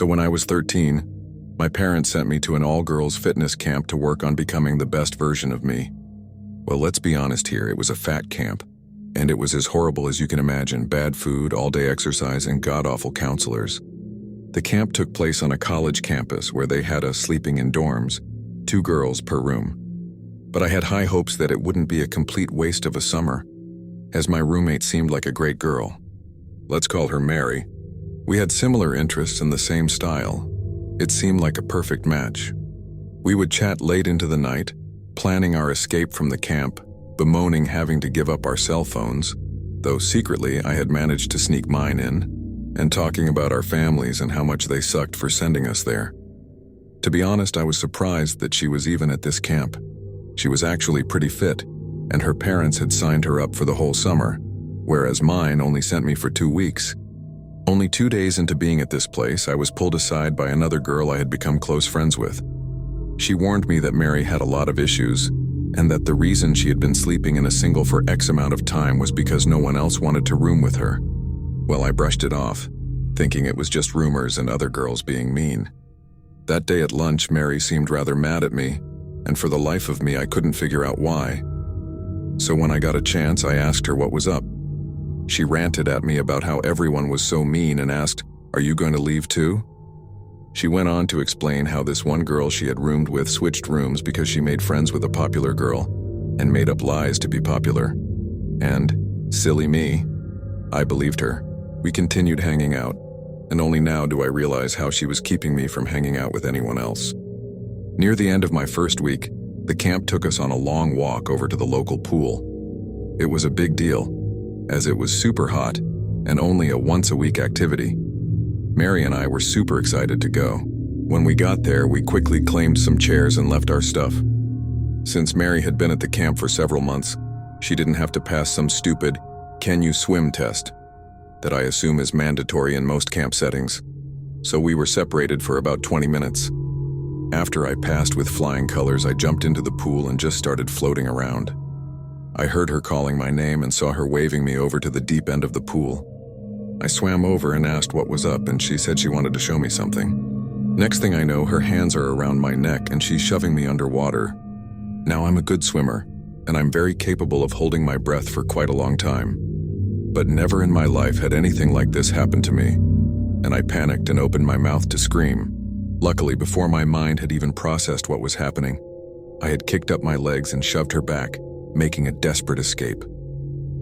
So when I was 13, my parents sent me to an all-girls fitness camp to work on becoming the best version of me. Well, let's be honest here, it was a fat camp. And it was as horrible as you can imagine: bad food, all-day exercise, and god-awful counselors. The camp took place on a college campus where they had us sleeping in dorms, 2 girls per room. But I had high hopes that it wouldn't be a complete waste of a summer, as my roommate seemed like a great girl. Let's call her Mary. We had similar interests in the same style. It seemed like a perfect match. We would chat late into the night, planning our escape from the camp, bemoaning having to give up our cell phones, though secretly I had managed to sneak mine in, and talking about our families and how much they sucked for sending us there. To be honest, I was surprised that she was even at this camp. She was actually pretty fit, and her parents had signed her up for the whole summer, whereas mine only sent me for 2 weeks. Only 2 days into being at this place, I was pulled aside by another girl I had become close friends with. She warned me that Mary had a lot of issues, and that the reason she had been sleeping in a single for X amount of time was because no one else wanted to room with her. Well, I brushed it off, thinking it was just rumors and other girls being mean. That day at lunch, Mary seemed rather mad at me, and for the life of me, I couldn't figure out why. So when I got a chance, I asked her what was up. She ranted at me about how everyone was so mean and asked, "Are you going to leave too?" She went on to explain how this one girl she had roomed with switched rooms because she made friends with a popular girl and made up lies to be popular. And, silly me, I believed her. We continued hanging out, and only now do I realize how she was keeping me from hanging out with anyone else. Near the end of my first week, the camp took us on a long walk over to the local pool. It was a big deal, as it was super hot and only a once-a-week activity. Mary and I were super excited to go. When we got there, we quickly claimed some chairs and left our stuff. Since Mary had been at the camp for several months, she didn't have to pass some stupid "can you swim" test that I assume is mandatory in most camp settings. So we were separated for about 20 minutes. After I passed with flying colors, I jumped into the pool and just started floating around. I heard her calling my name and saw her waving me over to the deep end of the pool. I swam over and asked what was up, and she said she wanted to show me something. Next thing I know, her hands are around my neck and she's shoving me underwater. Now I'm a good swimmer, and I'm very capable of holding my breath for quite a long time. But never in my life had anything like this happen to me, and I panicked and opened my mouth to scream. Luckily, before my mind had even processed what was happening, I had kicked up my legs and shoved her back, making a desperate escape.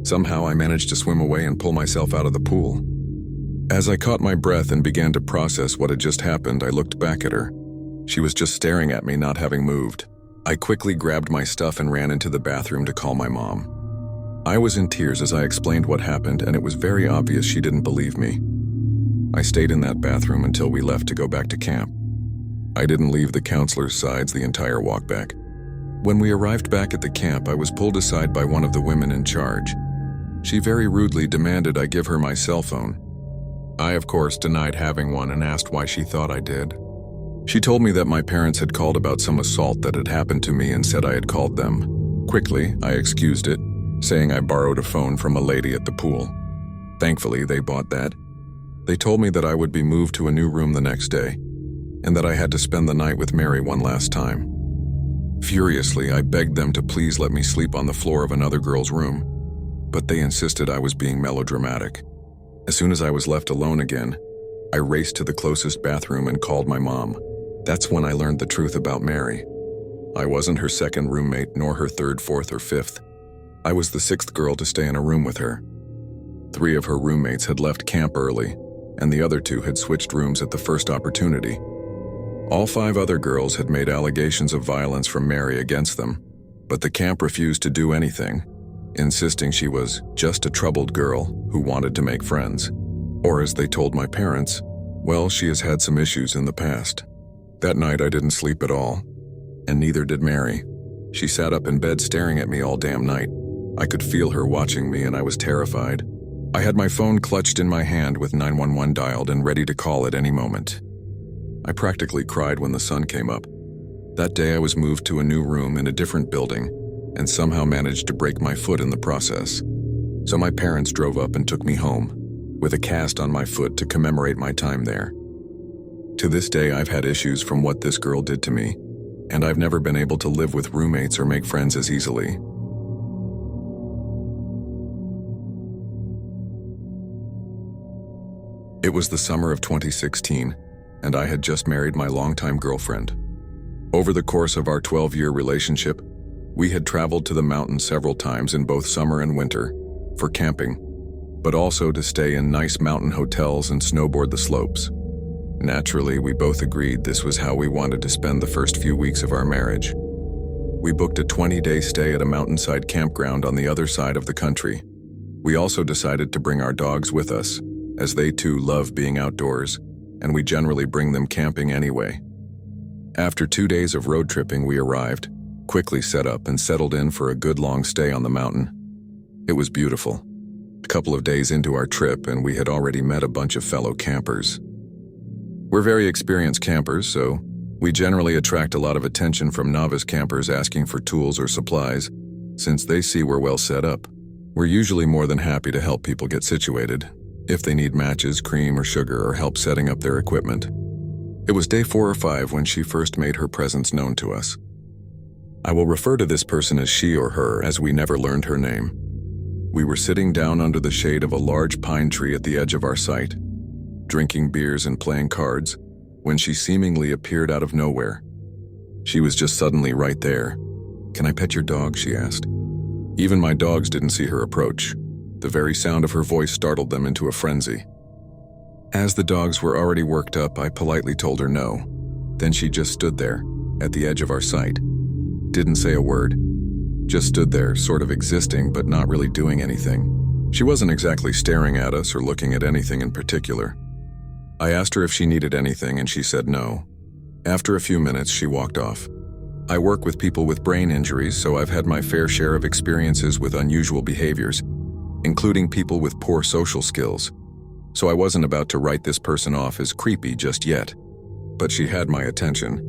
Somehow I managed to swim away and pull myself out of the pool. As I caught my breath and began to process what had just happened, I looked back at her. She was just staring at me, not having moved. I quickly grabbed my stuff and ran into the bathroom to call my mom. I was in tears as I explained what happened, and it was very obvious she didn't believe me. I stayed in that bathroom until we left to go back to camp. I didn't leave the counselor's sides the entire walk back. When we arrived back at the camp, I was pulled aside by one of the women in charge. She very rudely demanded I give her my cell phone. I, of course, denied having one and asked why she thought I did. She told me that my parents had called about some assault that had happened to me and said I had called them. Quickly, I excused it, saying I borrowed a phone from a lady at the pool. Thankfully, they bought that. They told me that I would be moved to a new room the next day, and that I had to spend the night with Mary one last time. Furiously, I begged them to please let me sleep on the floor of another girl's room, but they insisted I was being melodramatic. As soon as I was left alone again, I raced to the closest bathroom and called my mom. That's when I learned the truth about Mary. I wasn't her second roommate, nor her third, fourth, or fifth. I was the 6th girl to stay in a room with her. 3 of her roommates had left camp early, and the other 2 had switched rooms at the first opportunity. All 5 other girls had made allegations of violence from Mary against them, but the camp refused to do anything, insisting she was just a troubled girl who wanted to make friends. Or as they told my parents, well, she has had some issues in the past. That night I didn't sleep at all, and neither did Mary. She sat up in bed staring at me all damn night. I could feel her watching me and I was terrified. I had my phone clutched in my hand with 911 dialed and ready to call at any moment. I practically cried when the sun came up. That day I was moved to a new room in a different building and somehow managed to break my foot in the process. So my parents drove up and took me home, with a cast on my foot to commemorate my time there. To this day, I've had issues from what this girl did to me, and I've never been able to live with roommates or make friends as easily. It was the summer of 2016, and I had just married my longtime girlfriend. Over the course of our 12-year relationship, we had traveled to the mountains several times in both summer and winter for camping, but also to stay in nice mountain hotels and snowboard the slopes. Naturally, we both agreed this was how we wanted to spend the first few weeks of our marriage. We booked a 20-day stay at a mountainside campground on the other side of the country. We also decided to bring our dogs with us, as they too love being outdoors, and we generally bring them camping anyway. After 2 days of road tripping, we arrived, quickly set up and settled in for a good long stay on the mountain. It was beautiful. A couple of days into our trip, and we had already met a bunch of fellow campers. We're very experienced campers, so we generally attract a lot of attention from novice campers asking for tools or supplies. Since they see we're well set up, we're usually more than happy to help people get situated, if they need matches, cream, or sugar, or help setting up their equipment. It was day 4 or 5 when she first made her presence known to us. I will refer to this person as she or her, as we never learned her name. We were sitting down under the shade of a large pine tree at the edge of our site, drinking beers and playing cards, when she seemingly appeared out of nowhere. She was just suddenly right there. "Can I pet your dog?" she asked. Even my dogs didn't see her approach. The very sound of her voice startled them into a frenzy. As the dogs were already worked up, I politely told her no. Then she just stood there, at the edge of our site. Didn't say a word. Just stood there, sort of existing, but not really doing anything. She wasn't exactly staring at us or looking at anything in particular. I asked her if she needed anything, and she said no. After a few minutes, she walked off. I work with people with brain injuries, so I've had my fair share of experiences with unusual behaviors, including people with poor social skills. So I wasn't about to write this person off as creepy just yet. But she had my attention.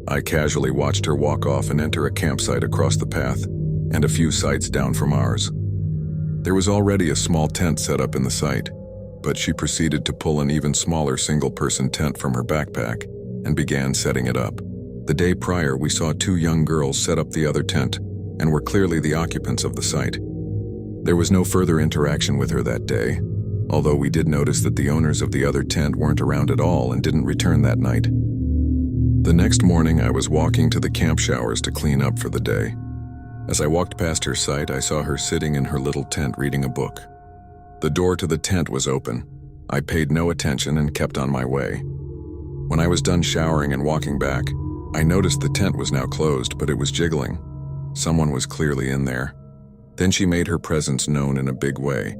I casually watched her walk off and enter a campsite across the path, and a few sites down from ours. There was already a small tent set up in the site, but she proceeded to pull an even smaller single-person tent from her backpack and began setting it up. The day prior, we saw 2 young girls set up the other tent and were clearly the occupants of the site. There was no further interaction with her that day, although we did notice that the owners of the other tent weren't around at all and didn't return that night. The next morning, I was walking to the camp showers to clean up for the day. As I walked past her site, I saw her sitting in her little tent reading a book. The door to the tent was open. I paid no attention and kept on my way. When I was done showering and walking back, I noticed the tent was now closed, but it was jiggling. Someone was clearly in there. Then she made her presence known in a big way.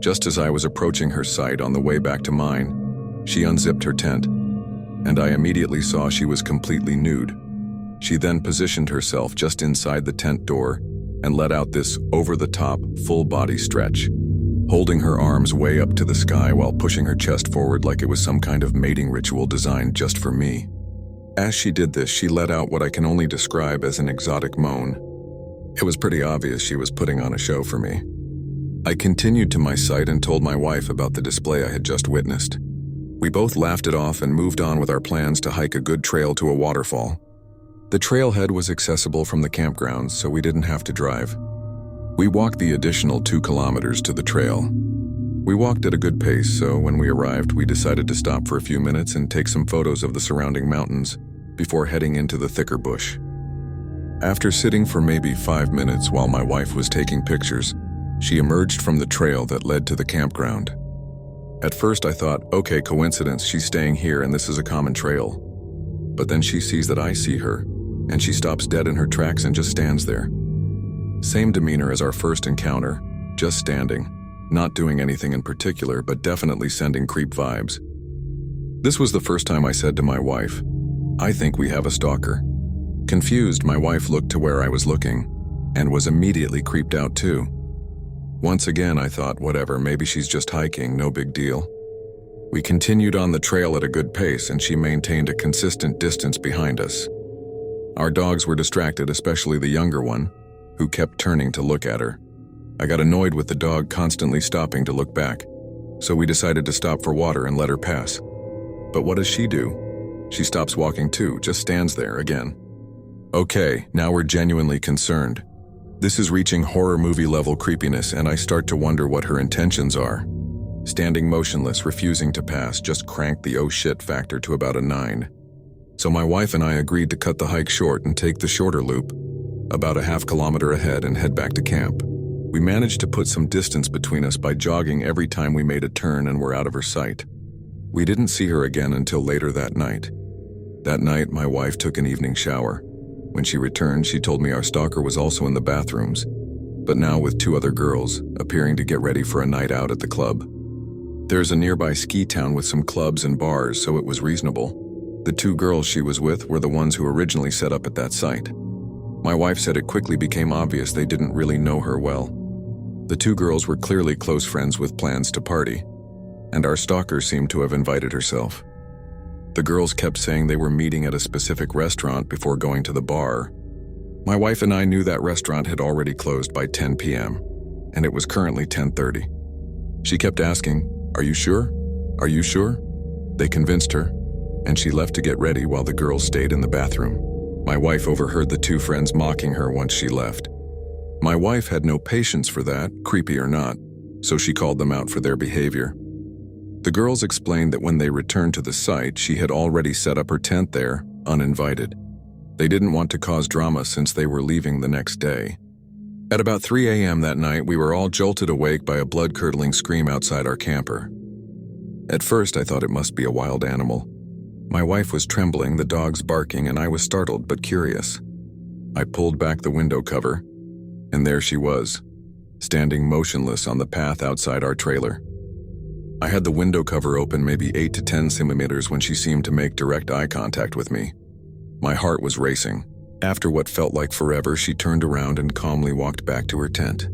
Just as I was approaching her site on the way back to mine, she unzipped her tent, and I immediately saw she was completely nude. She then positioned herself just inside the tent door and let out this over-the-top, full-body stretch, holding her arms way up to the sky while pushing her chest forward like it was some kind of mating ritual designed just for me. As she did this, she let out what I can only describe as an exotic moan. It was pretty obvious she was putting on a show for me. I continued to my site and told my wife about the display I had just witnessed. We both laughed it off and moved on with our plans to hike a good trail to a waterfall. The trailhead was accessible from the campgrounds, so we didn't have to drive. We walked the additional 2 kilometers to the trail. We walked at a good pace, so when we arrived, we decided to stop for a few minutes and take some photos of the surrounding mountains before heading into the thicker bush. After sitting for maybe 5 minutes while my wife was taking pictures, she emerged from the trail that led to the campground. At first I thought, okay, coincidence, she's staying here and this is a common trail. But then she sees that I see her, and she stops dead in her tracks and just stands there. Same demeanor as our first encounter, just standing, not doing anything in particular, but definitely sending creep vibes. This was the first time I said to my wife, "I think we have a stalker." Confused, my wife looked to where I was looking, and was immediately creeped out too. Once again, I thought, whatever, maybe she's just hiking, no big deal. We continued on the trail at a good pace, and she maintained a consistent distance behind us. Our dogs were distracted, especially the younger one, who kept turning to look at her. I got annoyed with the dog constantly stopping to look back, so we decided to stop for water and let her pass. But what does she do? She stops walking too, just stands there again. Okay, now we're genuinely concerned. This is reaching horror movie level creepiness, and I start to wonder what her intentions are. Standing motionless, refusing to pass, just cranked the oh shit factor to about a 9. So my wife and I agreed to cut the hike short and take the shorter loop, about a half kilometer ahead, and head back to camp. We managed to put some distance between us by jogging every time we made a turn and were out of her sight. We didn't see her again until later that night. That night, my wife took an evening shower. When she returned, she told me our stalker was also in the bathrooms, but now with 2 other girls, appearing to get ready for a night out at the club. There's a nearby ski town with some clubs and bars, so it was reasonable. The 2 girls she was with were the ones who originally set up at that site. My wife said it quickly became obvious they didn't really know her well. The 2 girls were clearly close friends with plans to party, and our stalker seemed to have invited herself. The girls kept saying they were meeting at a specific restaurant before going to the bar. My wife and I knew that restaurant had already closed by 10 p.m., and it was currently 10:30. She kept asking, "Are you sure? Are you sure?" They convinced her, and she left to get ready while the girls stayed in the bathroom. My wife overheard the 2 friends mocking her once she left. My wife had no patience for that, creepy or not, so she called them out for their behavior. The girls explained that when they returned to the site, she had already set up her tent there, uninvited. They didn't want to cause drama since they were leaving the next day. At about 3 a.m. that night, we were all jolted awake by a blood-curdling scream outside our camper. At first, I thought it must be a wild animal. My wife was trembling, the dogs barking, and I was startled but curious. I pulled back the window cover, and there she was, standing motionless on the path outside our trailer. I had the window cover open maybe 8 to 10 centimeters when she seemed to make direct eye contact with me. My heart was racing. After what felt like forever, she turned around and calmly walked back to her tent.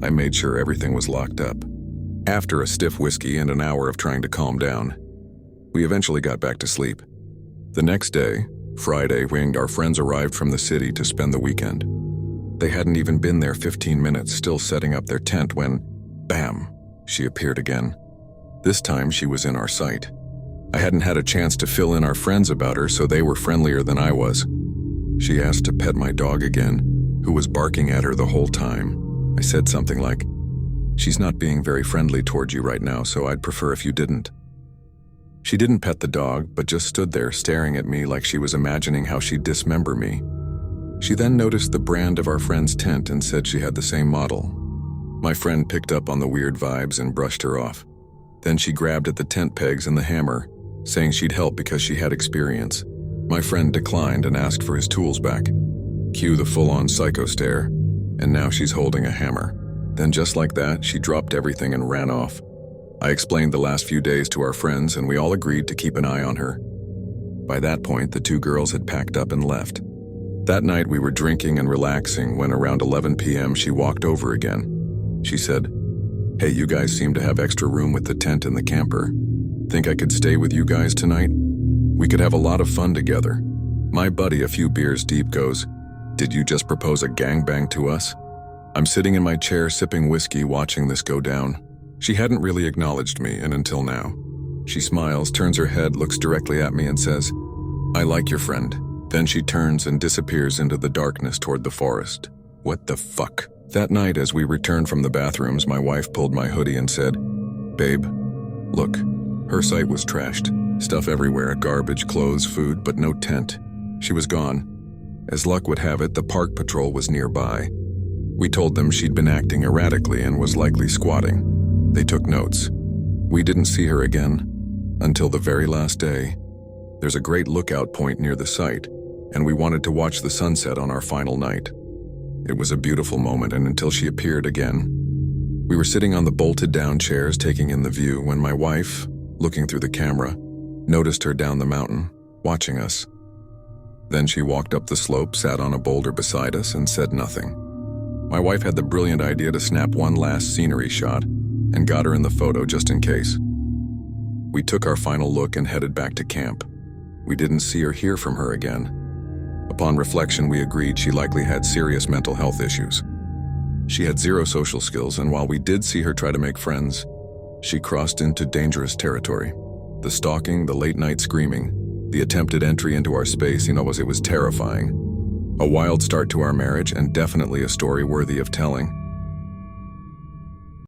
I made sure everything was locked up. After a stiff whiskey and an hour of trying to calm down, we eventually got back to sleep. The next day, Friday, our friends arrived from the city to spend the weekend. They hadn't even been there 15 minutes, still setting up their tent when, bam, she appeared again. This time she was in our sight. I hadn't had a chance to fill in our friends about her, so they were friendlier than I was. She asked to pet my dog again, who was barking at her the whole time. I said something like, "She's not being very friendly towards you right now, so I'd prefer if you didn't." She didn't pet the dog, but just stood there staring at me like she was imagining how she'd dismember me. She then noticed the brand of our friend's tent and said she had the same model. My friend picked up on the weird vibes and brushed her off. Then she grabbed at the tent pegs and the hammer, saying she'd help because she had experience. My friend declined and asked for his tools back. Cue the full-on psycho stare, and now she's holding a hammer. Then just like that, she dropped everything and ran off. I explained the last few days to our friends, and we all agreed to keep an eye on her. By that point, the 2 girls had packed up and left. That night we were drinking and relaxing when around 11 p.m. she walked over again. She said, "Hey, you guys seem to have extra room with the tent and the camper. Think I could stay with you guys tonight? We could have a lot of fun together." My buddy, a few beers deep, goes, "Did you just propose a gangbang to us?" I'm sitting in my chair sipping whiskey watching this go down. She hadn't really acknowledged me, and until now. She smiles, turns her head, looks directly at me and says, "I like your friend." Then she turns and disappears into the darkness toward the forest. What the fuck? That night, as we returned from the bathrooms, my wife pulled my hoodie and said, "Babe, look." Her site was trashed. Stuff everywhere, garbage, clothes, food, but no tent. She was gone. As luck would have it, the park patrol was nearby. We told them she'd been acting erratically and was likely squatting. They took notes. We didn't see her again until the very last day. There's a great lookout point near the site, and we wanted to watch the sunset on our final night. It was a beautiful moment, and until she appeared again. We were sitting on the bolted-down chairs taking in the view when my wife, looking through the camera, noticed her down the mountain, watching us. Then she walked up the slope, sat on a boulder beside us, and said nothing. My wife had the brilliant idea to snap one last scenery shot and got her in the photo just in case. We took our final look and headed back to camp. We didn't see or hear from her again. Upon reflection, we agreed she likely had serious mental health issues. She had zero social skills, and while we did see her try to make friends, she crossed into dangerous territory. The stalking, the late-night screaming, The attempted entry into our space, it was terrifying. A wild start to our marriage and definitely a story worthy of telling.